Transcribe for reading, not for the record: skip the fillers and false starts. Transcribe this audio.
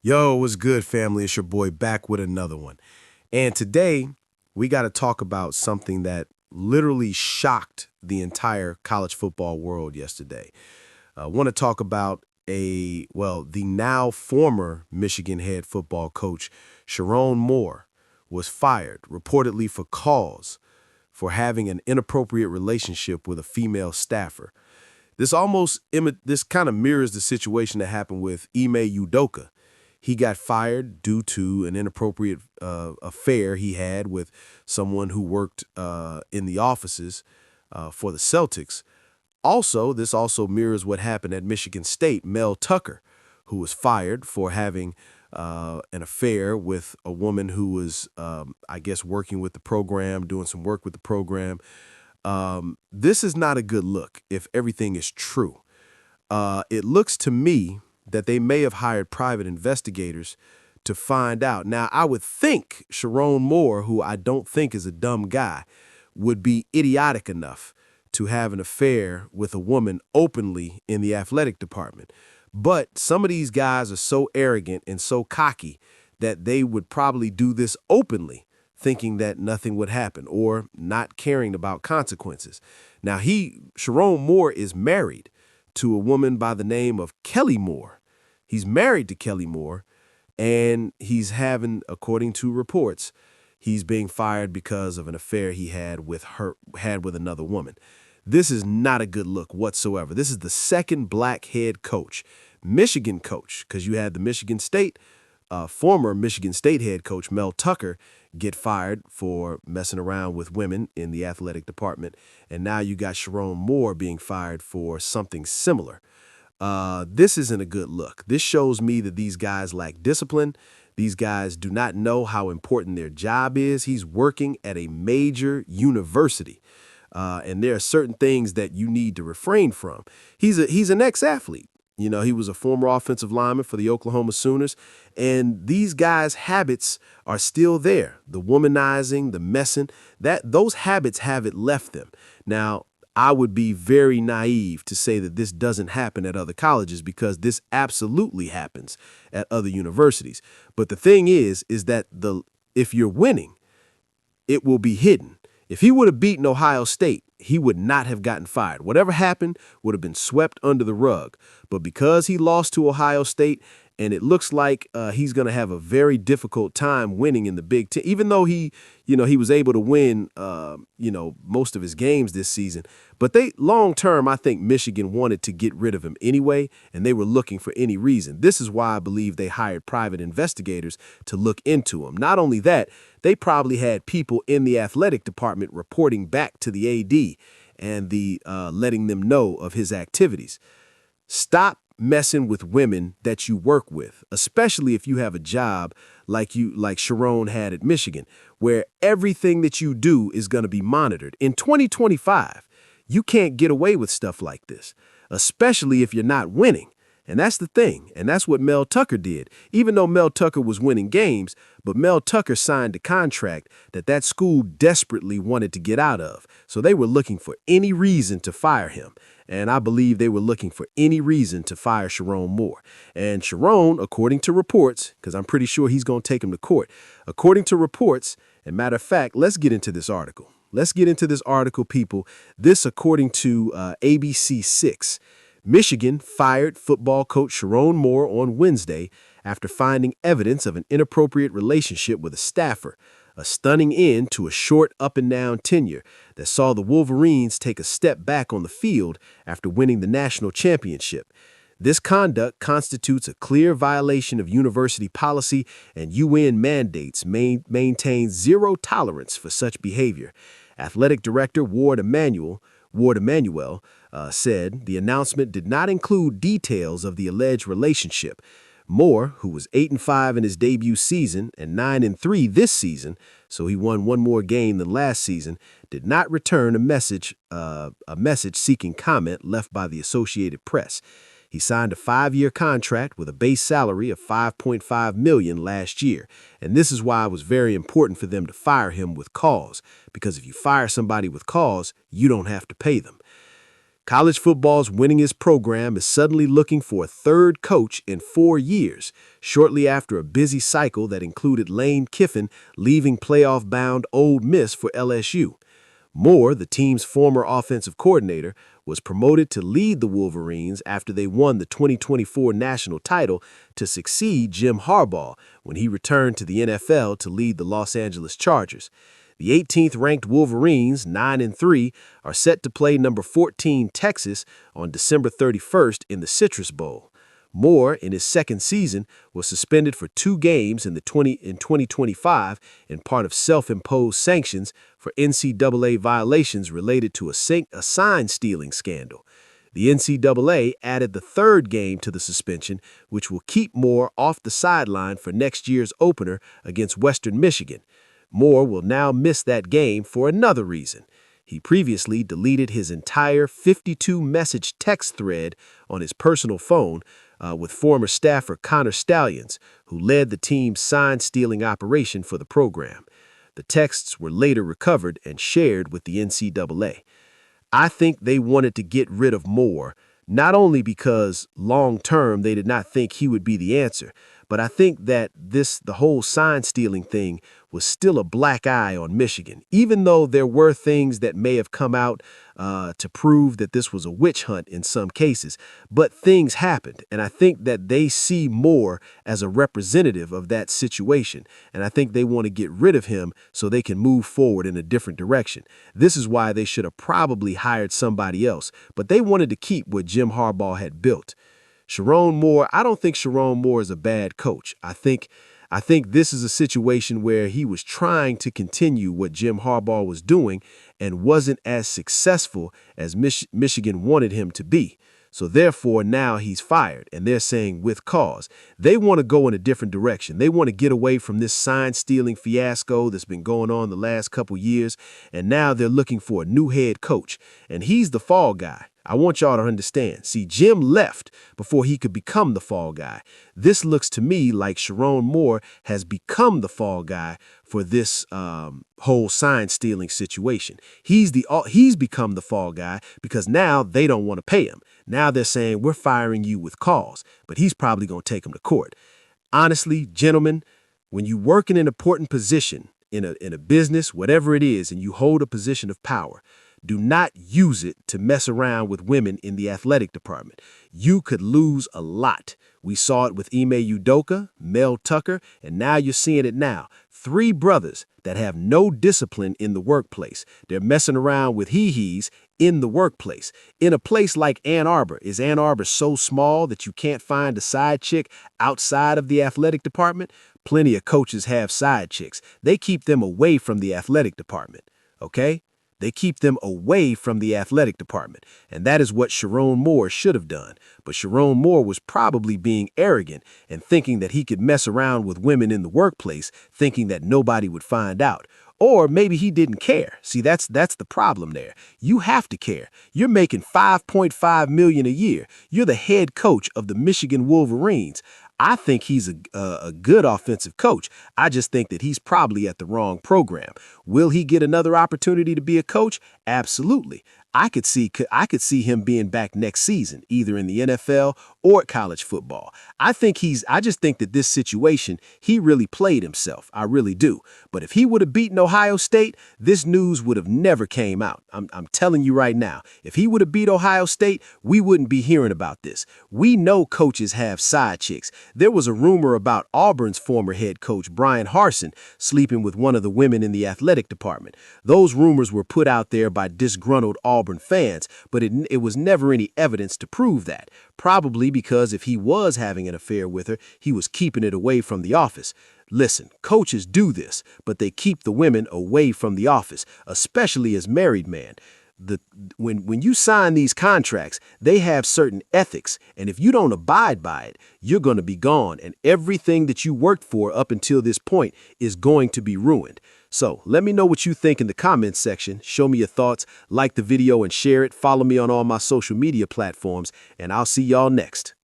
Yo, what's good, family? It's your boy back with another one. And today, we got to talk about something that literally shocked the entire college football world yesterday. I want to talk about the now former Michigan head football coach, Sherrone Moore, was fired, reportedly for cause for having an inappropriate relationship with a female staffer. This kind of mirrors the situation that happened with Ime Udoka. He got fired due to an inappropriate affair he had with someone who worked in the offices for the Celtics. This also mirrors what happened at Michigan State. Mel Tucker, who was fired for having an affair with a woman who was, I guess, working with the program, doing some work with the program. This is not a good look if everything is true. It looks to me that they may have hired private investigators to find out. Now, I would think Sherrone Moore, who I don't think is a dumb guy, would be idiotic enough to have an affair with a woman openly in the athletic department. But some of these guys are so arrogant and so cocky that they would probably do this openly, thinking that nothing would happen or not caring about consequences. Now, Sherrone Moore is married to a woman by the name of Kelly Moore. He's married to Kelly Moore, and according to reports, he's being fired because of an affair he had with another woman. This is not a good look whatsoever. This is the second black head coach, Michigan coach, because you had the former Michigan State head coach, Mel Tucker, get fired for messing around with women in the athletic department. And now you got Sherrone Moore being fired for something similar. This isn't a good look. This shows me that these guys lack discipline. These guys do not know how important their job is. He's working at a major university. And there are certain things that you need to refrain from. He's an ex-athlete. You know, he was a former offensive lineman for the Oklahoma Sooners, and these guys' habits are still there. The womanizing, the messing, those habits haven't left them. Now, I would be very naive to say that this doesn't happen at other colleges because this absolutely happens at other universities. But the thing is that if you're winning, it will be hidden. If he would have beaten Ohio State, he would not have gotten fired. Whatever happened would have been swept under the rug. But because he lost to Ohio State, and it looks like he's going to have a very difficult time winning in the Big Ten, even though he was able to win, most of his games this season. But long term, I think Michigan wanted to get rid of him anyway, and they were looking for any reason. This is why I believe they hired private investigators to look into him. Not only that, they probably had people in the athletic department reporting back to the AD and letting them know of his activities. Stop messing with women that you work with, especially if you have a job like Sherrone had at Michigan, where everything that you do is going to be monitored. In 2025, you can't get away with stuff like this, especially if you're not winning. And that's the thing. And that's what Mel Tucker did. Even though Mel Tucker was winning games, but Mel Tucker signed a contract that school desperately wanted to get out of. So they were looking for any reason to fire him. And I believe they were looking for any reason to fire Sherrone Moore. And Sherrone, according to reports, because I'm pretty sure he's going to take him to court, according to reports, and matter of fact, let's get into this article. Let's get into this article, people. This according to ABC 6. Michigan fired football coach Sherrone Moore on Wednesday after finding evidence of an inappropriate relationship with a staffer, a stunning end to a short up-and-down tenure that saw the Wolverines take a step back on the field after winning the national championship. This conduct constitutes a clear violation of university policy, and UN mandates maintain zero tolerance for such behavior. Athletic Director Ward Emanuel said the announcement did not include details of the alleged relationship. Moore, who was 8-5 in his debut season and 9-3 this season, so he won one more game than last season, did not return a message seeking comment left by the Associated Press. He signed a 5-year contract with a base salary of $5.5 million last year, and this is why it was very important for them to fire him with cause, because if you fire somebody with cause, you don't have to pay them. College football's winningest program is suddenly looking for a third coach in 4 years, shortly after a busy cycle that included Lane Kiffin leaving playoff-bound Ole Miss for LSU. Moore, the team's former offensive coordinator, was promoted to lead the Wolverines after they won the 2024 national title to succeed Jim Harbaugh when he returned to the NFL to lead the Los Angeles Chargers. The 18th-ranked Wolverines, 9-3, are set to play number 14 Texas on December 31st in the Citrus Bowl. Moore, in his second season, was suspended for 2 games in 2025 in part of self-imposed sanctions for NCAA violations related to a sign-stealing scandal. The NCAA added the 3rd game to the suspension, which will keep Moore off the sideline for next year's opener against Western Michigan. Moore will now miss that game for another reason. He previously deleted his entire 52-message text thread on his personal phone with former staffer Connor Stalions, who led the team's sign-stealing operation for the program. The texts were later recovered and shared with the NCAA. I think they wanted to get rid of Moore, not only because long-term they did not think he would be the answer, but I think that the whole sign-stealing thing was still a black eye on Michigan, even though there were things that may have come out to prove that this was a witch hunt in some cases. But things happened, and I think that they see Moore as a representative of that situation, and I think they want to get rid of him so they can move forward in a different direction. This is why they should have probably hired somebody else, but they wanted to keep what Jim Harbaugh had built. Sherrone Moore, I don't think Sherrone Moore is a bad coach. I think this is a situation where he was trying to continue what Jim Harbaugh was doing and wasn't as successful as Michigan wanted him to be. So therefore, now he's fired, and they're saying with cause. They want to go in a different direction. They want to get away from this sign-stealing fiasco that's been going on the last couple years, and now they're looking for a new head coach, and he's the fall guy. I want y'all to understand. See, Jim left before he could become the fall guy. This looks to me like Sherrone Moore has become the fall guy for this whole sign-stealing situation. He's become the fall guy because now they don't want to pay him. Now they're saying, we're firing you with cause, but he's probably going to take him to court. Honestly, gentlemen, when you work in an important position in a business, whatever it is, and you hold a position of power, do not use it to mess around with women in the athletic department. You could lose a lot. We saw it with Ime Udoka, Mel Tucker, and now you're seeing it now. 3 brothers that have no discipline in the workplace. They're messing around with hee-hees in the workplace. In a place like Ann Arbor, is Ann Arbor so small that you can't find a side chick outside of the athletic department? Plenty of coaches have side chicks. They keep them away from the athletic department, okay? They keep them away from the athletic department, and that is what Sherrone Moore should have done. But Sherrone Moore was probably being arrogant and thinking that he could mess around with women in the workplace, thinking that nobody would find out. Or maybe he didn't care. See, that's the problem there. You have to care. You're making $5.5 million a year. You're the head coach of the Michigan Wolverines. I think he's a good offensive coach. I just think that he's probably at the wrong program. Will he get another opportunity to be a coach? Absolutely. I could see him being back next season, either in the NFL or college football. I just think that this situation, he really played himself. I really do. But if he would have beaten Ohio State, this news would have never came out. I'm telling you right now, if he would have beat Ohio State, we wouldn't be hearing about this. We know coaches have side chicks. There was a rumor about Auburn's former head coach, Brian Harsin, sleeping with one of the women in the athletic department. Those rumors were put out there by disgruntled Auburn fans, but it was never any evidence to prove that. Probably because if he was having an affair with her, he was keeping it away from the office. Listen, coaches do this, but they keep the women away from the office, especially as married men. When you sign these contracts, they have certain ethics, and if you don't abide by it, you're going to be gone, and everything that you worked for up until this point is going to be ruined. So let me know what you think in the comments section. Show me your thoughts, like the video and share it. Follow me on all my social media platforms, and I'll see y'all next.